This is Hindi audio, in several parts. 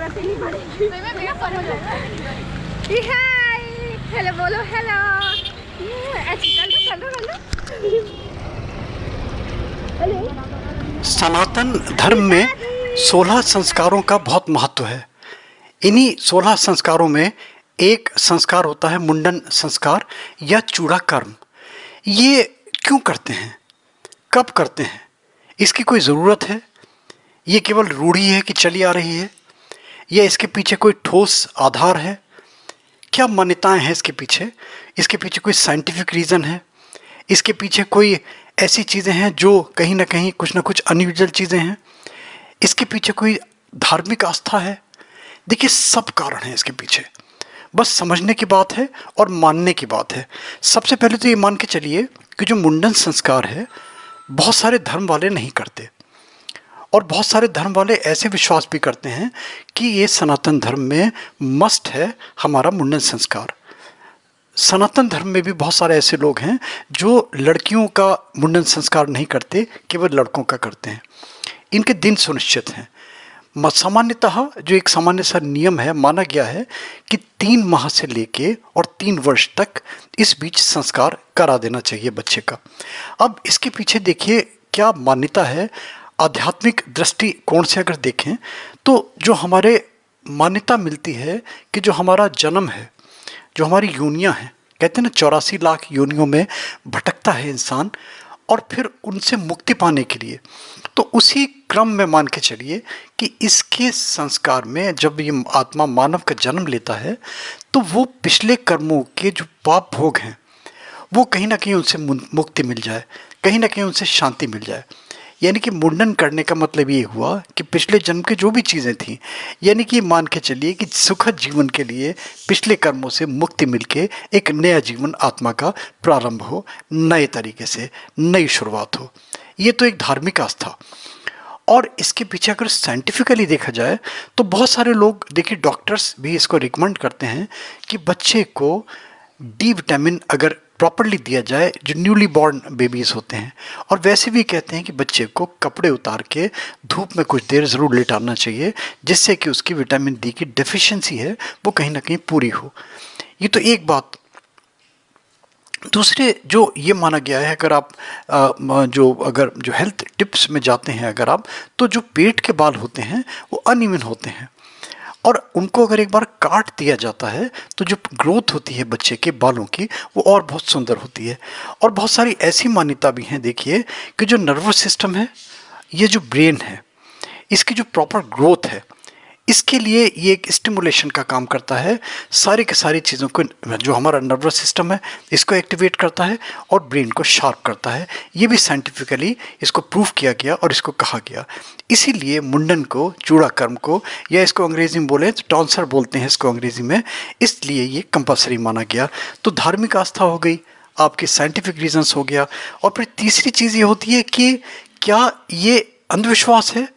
जरूरत ही नहीं पड़ेगी। हाय, हेलो बोलो, हेलो। सनातन धर्म में 16 संस्कारों का बहुत महत्व है। इन्हीं 16 संस्कारों में एक संस्कार होता है मुंडन संस्कार या चूड़ा कर्म। ये क्यों करते हैं, कब करते हैं, इसकी कोई ज़रूरत है, ये केवल रूढ़ी है कि चली आ रही है, या इसके पीछे कोई ठोस आधार है? क्या मान्यताएं हैं इसके पीछे? इसके पीछे कोई साइंटिफिक रीज़न है? इसके पीछे कोई ऐसी चीज़ें हैं जो कहीं ना कहीं कुछ ना कुछ अनयूजुअल चीज़ें हैं? इसके पीछे कोई धार्मिक आस्था है? देखिए, सब कारण है इसके पीछे, बस समझने की बात है और मानने की बात है। सबसे पहले तो ये मान के चलिए कि जो मुंडन संस्कार है बहुत सारे धर्म वाले नहीं करते, और बहुत सारे धर्म वाले ऐसे विश्वास भी करते हैं कि ये सनातन धर्म में मस्ट है हमारा मुंडन संस्कार। सनातन धर्म में भी बहुत सारे ऐसे लोग हैं जो लड़कियों का मुंडन संस्कार नहीं करते, केवल लड़कों का करते हैं। इनके दिन सुनिश्चित हैं। सामान्यतः जो एक सामान्य सा नियम है, माना गया है कि 3 माह से लेके और 3 वर्ष तक इस बीच संस्कार करा देना चाहिए बच्चे का। अब इसके पीछे देखिए क्या मान्यता है। आध्यात्मिक दृष्टिकोण से अगर देखें तो जो हमारे मान्यता मिलती है कि जो हमारा जन्म है, जो हमारी योनियां हैं, कहते हैं ना 84 लाख योनियों में भटकता है इंसान, और फिर उनसे मुक्ति पाने के लिए, तो उसी क्रम में मान के चलिए कि इसके संस्कार में जब ये आत्मा मानव का जन्म लेता है तो वो पिछले कर्मों के जो पाप भोग हैं वो कहीं ना कहीं उनसे मुक्ति मिल जाए, कहीं ना कहीं उनसे शांति मिल जाए। यानी कि मुंडन करने का मतलब ये हुआ कि पिछले जन्म की जो भी चीज़ें थीं, यानी कि मान के चलिए कि सुखद जीवन के लिए पिछले कर्मों से मुक्ति मिलके एक नया जीवन आत्मा का प्रारंभ हो, नए तरीके से नई शुरुआत हो। ये तो एक धार्मिक आस्था। और इसके पीछे अगर साइंटिफिकली देखा जाए तो बहुत सारे लोग, देखिए डॉक्टर्स भी इसको रिकमेंड करते हैं कि बच्चे को डी विटामिन अगर प्रॉपरली दिया जाए, जो न्यूली बॉर्न बेबीज़ होते हैं, और वैसे भी कहते हैं कि बच्चे को कपड़े उतार के धूप में कुछ देर ज़रूर लेटाना चाहिए, जिससे कि उसकी विटामिन डी की डेफिशिएंसी है वो कहीं ना कहीं पूरी हो। ये तो एक बात। दूसरे जो ये माना गया है, अगर आप जो हेल्थ टिप्स में जाते हैं अगर आप, तो जो पेट के बाल होते हैं वो अनइवन होते हैं, और उनको अगर एक बार काट दिया जाता है तो जो ग्रोथ होती है बच्चे के बालों की वो और बहुत सुंदर होती है। और बहुत सारी ऐसी मान्यता भी हैं, देखिए कि जो नर्वस सिस्टम है, ये जो ब्रेन है, इसकी जो प्रॉपर ग्रोथ है, इसके लिए ये एक स्टिमुलेशन का काम करता है। सारी की सारी चीज़ों को, जो हमारा नर्वस सिस्टम है इसको एक्टिवेट करता है और ब्रेन को शार्प करता है। ये भी साइंटिफिकली इसको प्रूव किया गया और इसको कहा गया। इसीलिए मुंडन को, चूड़ा कर्म को, या इसको अंग्रेजी में बोले तो टॉन्सर बोलते हैं इसको अंग्रेजी में, इसलिए ये कंपलसरी माना गया। तो धार्मिक आस्था हो गई, आपके साइंटिफिक रीजंस हो गया, और फिर तीसरी चीज़ ये होती है कि क्या ये अंधविश्वास है?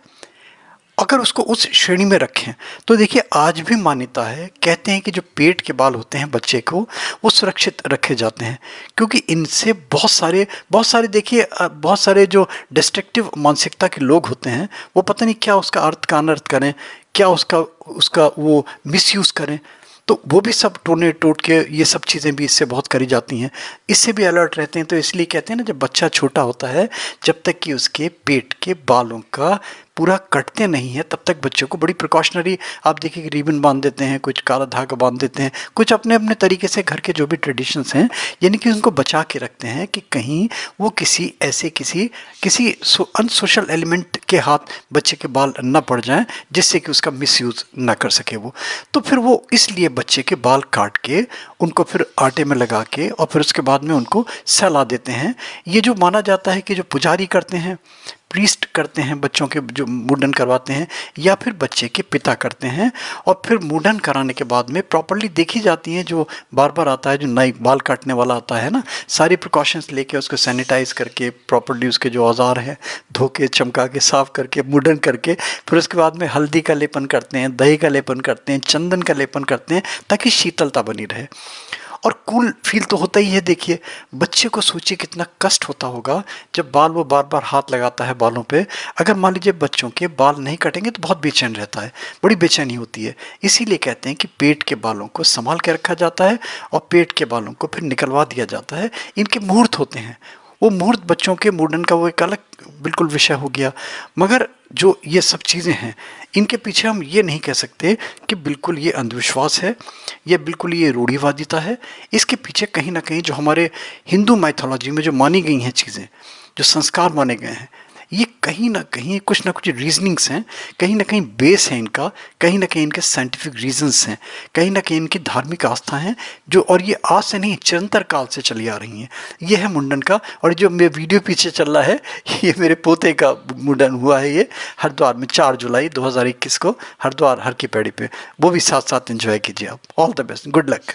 अगर उसको उस श्रेणी में रखें तो देखिए आज भी मान्यता है, कहते हैं कि जो पेट के बाल होते हैं बच्चे को वो सुरक्षित रखे जाते हैं, क्योंकि इनसे बहुत सारे देखिए बहुत सारे जो डिस्ट्रक्टिव मानसिकता के लोग होते हैं वो पता नहीं क्या उसका अर्थ का अनर्थ करें, क्या उसका वो मिसयूज़ करें, तो वो भी सब टोने टोट के ये सब चीज़ें भी इससे बहुत करी जाती हैं, इससे भी अलर्ट रहते हैं। तो इसलिए कहते हैं ना, जब बच्चा छोटा होता है, जब तक कि उसके पेट के बालों का पूरा कटते नहीं है तब तक बच्चों को बड़ी प्रिकॉशनरी, आप देखिए कि रिबन बांध देते हैं, कुछ काला धागा बांध देते हैं, कुछ अपने अपने तरीके से घर के जो भी ट्रेडिशंस हैं, यानी कि उनको बचा के रखते हैं कि कहीं वो किसी अनसोशल एलिमेंट के हाथ बच्चे के बाल न पड़ जाएं, जिससे कि उसका मिसयूज़ ना कर सके वो। तो फिर वो इसलिए बच्चे के बाल काट के उनको फिर आटे में लगा के और फिर उसके बाद में उनको सहला देते हैं। ये जो माना जाता है कि जो पुजारी करते हैं, प्रीस्ट करते हैं, बच्चों के जो मुंडन करवाते हैं, या फिर बच्चे के पिता करते हैं, और फिर मुंडन कराने के बाद में प्रॉपरली देखी जाती हैं, जो बार बार आता है, जो नई बाल काटने वाला आता है ना, सारी प्रिकॉशंस लेके उसको सैनिटाइज करके प्रॉपरली उसके जो औजार हैं धो के चमका के साफ करके मुंडन करके फिर उसके बाद में हल्दी का लेपन करते हैं, दही का लेपन करते हैं, चंदन का लेपन करते हैं, ताकि शीतलता बनी रहे। और कूल फील तो होता ही है। देखिए बच्चे को सोचिए कितना कष्ट होता होगा जब बाल वो बार बार हाथ लगाता है बालों पे। अगर मान लीजिए बच्चों के बाल नहीं कटेंगे तो बहुत बेचैन रहता है, बड़ी बेचैनी होती है। इसीलिए कहते हैं कि पेट के बालों को संभाल के रखा जाता है और पेट के बालों को फिर निकलवा दिया जाता है। इनके मुहूर्त होते हैं, वो मुहूर्त बच्चों के मुंडन का वो एक अलग बिल्कुल विषय हो गया। मगर जो ये सब चीज़ें हैं इनके पीछे हम ये नहीं कह सकते कि बिल्कुल ये अंधविश्वास है, ये बिल्कुल ये रूढ़िवादिता है। इसके पीछे कहीं ना कहीं जो हमारे हिंदू माइथोलॉजी में जो मानी गई हैं चीज़ें, जो संस्कार माने गए हैं, ये कहीं ना कहीं कुछ ना कुछ रीजनिंग्स हैं, कहीं ना कहीं बेस है इनका, कहीं ना कहीं इनके साइंटिफिक रीजंस हैं, कहीं ना कहीं इनकी धार्मिक आस्था हैं जो, और ये आज से नहीं चिरंतर काल से चली आ रही हैं। ये है मुंडन का। और जो मेरे वीडियो पीछे चल रहा है ये मेरे पोते का मुंडन हुआ है, ये हरिद्वार में 4 जुलाई 2021 को हरिद्वार हर की पैड़ी पे। वो भी साथ साथ एंजॉय कीजिए आप। All the best, good luck.